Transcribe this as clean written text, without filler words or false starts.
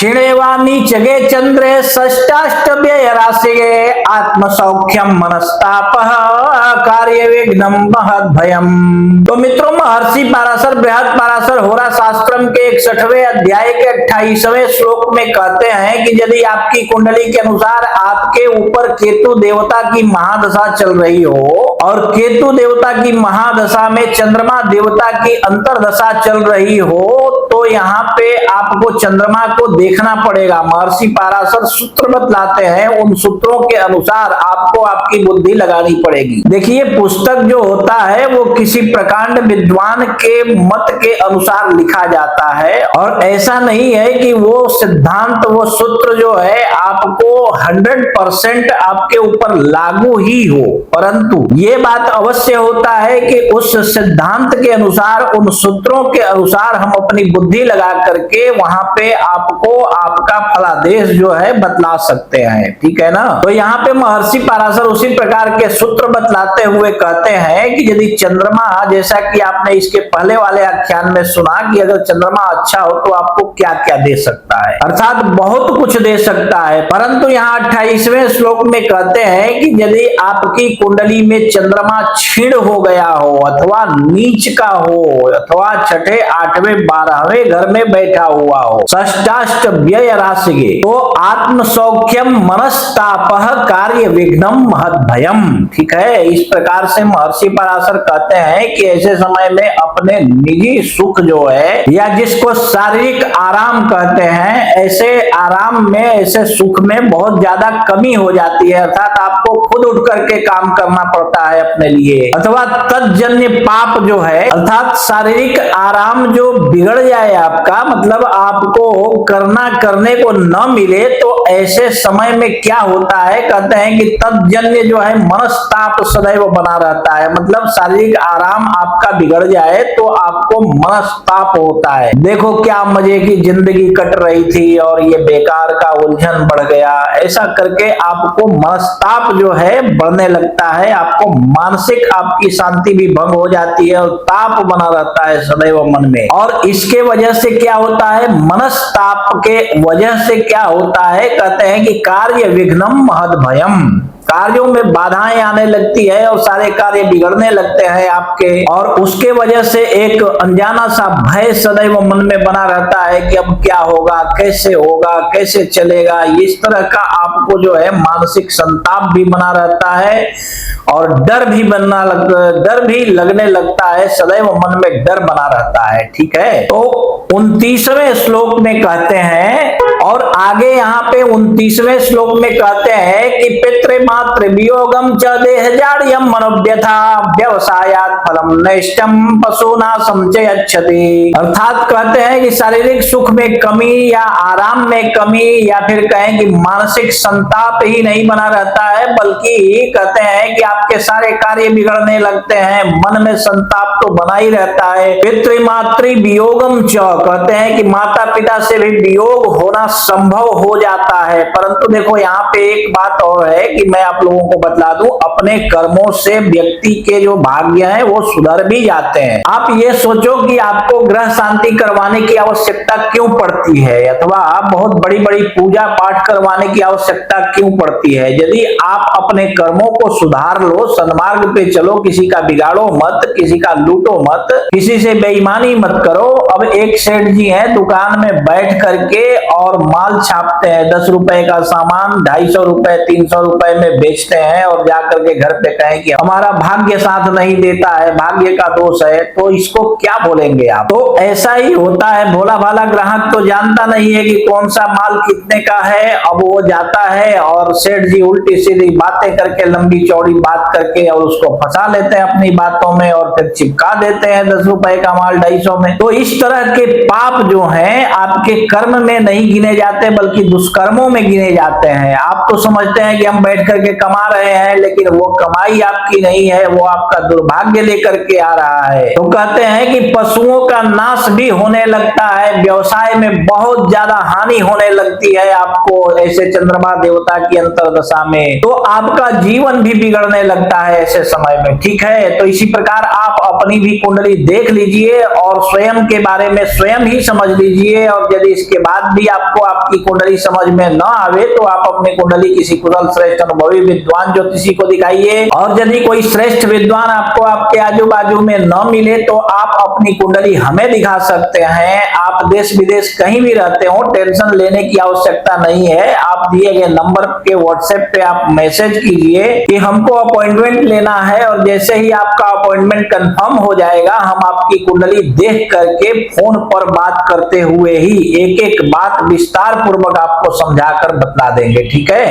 क्षीणेवा नीचगे चंद्रे षष्टाष्टव्यय राशिगे आत्म सौख्यम मनस्तापः कार्य विघ्नम महद भयम। तो मित्रों, महर्षि पाराशर बृहद पाराशर होरा शास्त्रम के 61वें अध्याय के 28वें श्लोक में कहते हैं कि यदि आपकी कुंडली के अनुसार आपके ऊपर केतु देवता की महादशा चल रही हो और केतु देवता की महादशा में चंद्रमा देवता की अंतरदशा चल रही हो, तो यहाँ पे आपको चंद्रमा को देखना पड़ेगा। महर्षि पाराशर सूत्र बतलाते हैं, उन सूत्रों के अनुसार आपको आपकी बुद्धि लगानी पड़ेगी। देखिए, पुस्तक जो होता है वो किसी प्रकांड विद्वान के मत के अनुसार लिखा जाता है, और ऐसा नहीं है कि वो सिद्धांत वो सूत्र जो है आपको 100% आपके ऊपर लागू ही हो, परंतु ये बात अवश्य होता है कि उस सिद्धांत के अनुसार, उन सूत्रों के अनुसार हम अपनी बुद्धि लगा करके वहां पे आपको आपका फलादेश जो है बतला सकते हैं। ठीक है ना। तो यहाँ पे महर्षि पाराशर उसी प्रकार के सूत्र बतलाते हुए कहते हैं कि यदि चंद्रमा, जैसा कि आपने इसके पहले वाले आख्यान में सुना कि अगर चंद्रमा अच्छा हो तो आपको क्या क्या दे सकता है, अर्थात बहुत कुछ दे सकता है। परंतु यहाँ 28वें श्लोक में कहते हैं कि यदि आपकी कुंडली में चंद्रमा क्षीण हो गया हो अथवा नीच का हो अथवा छठे, 8वें, 12वें घर में बैठा हुआ हो, षष्टाष्ट व्यय राशिगे, तो आत्म सौख्यम मनस्तापः कार्य विघ्नम महद भयम। ठीक है। इस प्रकार से महर्षि पराशर कहते हैं कि ऐसे समय में अपने निजी सुख जो है, या जिसको शारीरिक आराम कहते हैं, ऐसे आराम में, ऐसे सुख में बहुत ज्यादा कमी हो जाती है, अर्थात आपको खुद उठ करके काम करना पड़ता है अपने लिए, अथवा तत्जन्य पाप जो है, अर्थात शारीरिक आराम जो बिगड़ जाए आपका, मतलब आपको करने को न मिले, तो ऐसे समय में क्या होता है, कहते हैं कि तत्जन्य जो है मनस्ताप सदैव बना रहता है। मतलब शारीरिक आराम आपका बिगड़ जाए तो आपको मनस्ताप होता है। देखो क्या मजे की जिंदगी कट रही थी और ये बेकार का उलझन बढ़ गया, ऐसा करके आपको मनस्ताप जो है बढ़ने लगता है, आपको मानसिक आपकी शांति भी भंग हो जाती है और ताप बना रहता है सदैव मन में। और इसके वजह से क्या होता है, मनस्ताप के वजह से क्या होता है, कहते हैं कि कार्य विघ्नम महद भयम, कार्यों में बाधाएं आने लगती है और सारे कार्य बिगड़ने लगते हैं आपके, और उसके वजह से एक अनजाना सा भय सदैव मन में बना रहता है कि अब क्या होगा, कैसे होगा, कैसे चलेगा। इस तरह का आपको जो है मानसिक संताप भी बना रहता है और डर भी लगने लगता है, सदैव मन में डर बना रहता है। ठीक है। तो 29वें श्लोक में कहते हैं, और आगे यहाँ पे 29वें श्लोक में कहते हैं कि पितृमातृ वियोगम च देहजाड्यम मनोव्यथा व्यवसायात फलम नैष्टम पशुना संचयच्छति। अर्थात कहते हैं कि शारीरिक सुख में कमी या आराम में कमी, या फिर कहें कि मानसिक संताप ही नहीं बना रहता है, बल्कि कहते हैं कि आपके सारे कार्य बिगड़ने लगते हैं, मन में संताप तो बना ही रहता है। पितृमातृ वियोगम च, कहते हैं कि माता पिता से भी वियोग होना संभव हो जाता है। परंतु देखो यहाँ पे एक बात और है कि मैं आप लोगों को बतला दूं, अपने कर्मों से व्यक्ति के जो भाग्य हैं वो सुधर भी जाते हैं। आप ये सोचो कि आपको ग्रह शांति करवाने की आवश्यकता क्यों पड़ती है, अथवा बहुत बड़ी बड़ी पूजा पाठ करवाने की आवश्यकता क्यों पड़ती है। यदि आप अपने कर्मों को सुधार लो, सन्मार्ग पे चलो, किसी का बिगाड़ो मत, किसी का लूटो मत, किसी से बेईमानी मत करो। अब एक सेठ जी हैं, दुकान में बैठ करके और माल छापते हैं, 10 रुपए का सामान 250 रुपए 300 रुपए में बेचते हैं, और जाकर के घर पे कहें कि हमारा भाग्य साथ नहीं देता है, भाग्य का दोष है, तो इसको क्या बोलेंगे आप। तो ऐसा ही होता है, भोला भाला ग्राहक तो जानता नहीं है कि कौन सा माल कितने का है। अब वो जाता है और सेठ जी उल्टी सीधी बातें करके, लंबी चौड़ी बात करके, और उसको फंसा लेते हैं अपनी बातों में, और फिर चिपका देते हैं 10 रुपए का माल 250 में। तो इस तरह के पाप जो हैं आपके कर्म में नहीं गिने जाते, बल्कि दुष्कर्मों में गिने जाते हैं। आप तो समझते हैं कि हम बैठ करके कमा रहे हैं, लेकिन वो कमाई आपकी नहीं है, वो आपका दुर्भाग्य लेकर के आ रहा है। तो कहते हैं कि पशुओं का नाश भी होने लगता है, व्यवसाय में बहुत ज्यादा हानि होने लगती है आपको ऐसे चंद्रमा देवता की अंतरदशा में, तो आपका जीवन भी बिगड़ने लगता है ऐसे समय में। ठीक है। तो इसी प्रकार आप अपनी भी कुंडली देख लीजिए और स्वयं के बारे में स्वयं ही समझ लीजिए। और यदि इसके बाद भी आपको आपकी कुंडली समझ में न आवे तो आप अपनी कुंडली किसी कुशल श्रेष्ठ अनुभवी विद्वान ज्योतिषी को दिखाइए। और यदि कोई श्रेष्ठ विद्वान आपको आपके आजू बाजू में न मिले तो आप अपनी कुंडली हमें दिखा सकते हैं। आप देश विदेश कहीं भी रहते हो, टेंशन लेने की आवश्यकता नहीं है। आप दिए गए नंबर के व्हाट्सएप पे आप मैसेज कीजिए कि हमको अपॉइंटमेंट लेना है, और जैसे ही आपका अपॉइंटमेंट कंफर्म हो जाएगा हम आपकी कुंडली देख करके फोन पर बात करते हुए ही एक एक बात विस्तार पूर्वक आपको समझाकर बतला देंगे। ठीक है।